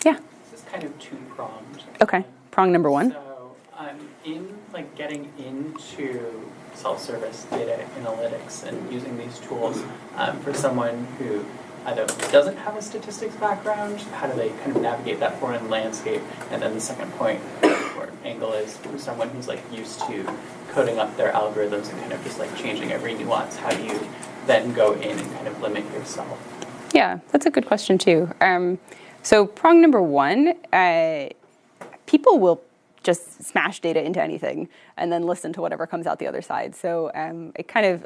Yeah. This is kind of two-pronged. Okay. Prong number one. So in getting into self-service data analytics and using these tools for someone who either doesn't have a statistics background, how do they kind of navigate that foreign landscape? And then the second point or angle is for someone who's used to coding up their algorithms and kind of just changing every nuance. How do you then go in and kind of limit yourself? Yeah, that's a good question too. So prong number one, people will just smash data into anything and then listen to whatever comes out the other side. So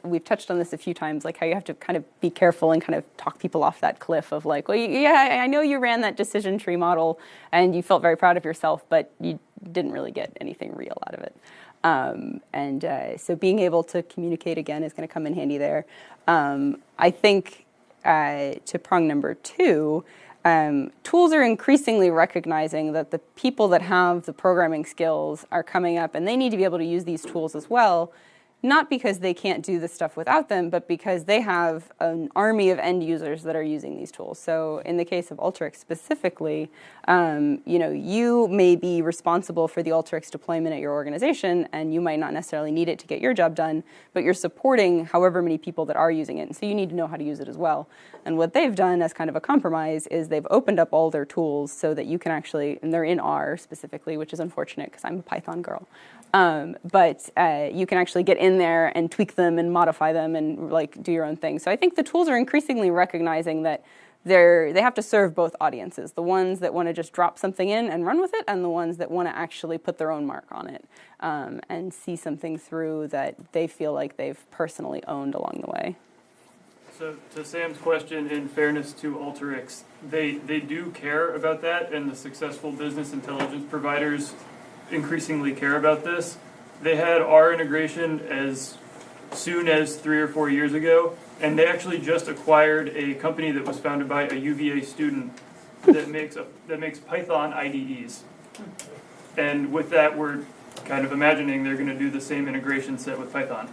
we've touched on this a few times, how you have to kind of be careful and kind of talk people off that cliff of well, yeah, I know you ran that decision tree model and you felt very proud of yourself, but you didn't really get anything real out of it. So being able to communicate again is going to come in handy there. I think to prong number two, tools are increasingly recognizing that the people that have the programming skills are coming up and they need to be able to use these tools as well, not because they can't do this stuff without them, but because they have an army of end users that are using these tools. So in the case of Alteryx specifically, you may be responsible for the Alteryx deployment at your organization, and you might not necessarily need it to get your job done, but you're supporting however many people that are using it, and so you need to know how to use it as well. And what they've done as kind of a compromise is they've opened up all their tools so that you can actually, and they're in R specifically, which is unfortunate because I'm a Python girl, but you can actually get in there and tweak them and modify them and do your own thing. So I think the tools are increasingly recognizing that they have to serve both audiences, the ones that want to just drop something in and run with it, and the ones that want to actually put their own mark on it and see something through that they feel like they've personally owned along the way. So to Sam's question, in fairness to Alteryx, they do care about that, and the successful business intelligence providers increasingly care about this. They had R integration as soon as 3 or 4 years ago, and they actually just acquired a company that was founded by a UVA student that makes Python IDEs. And with that, we're kind of imagining they're going to do the same integration set with Python.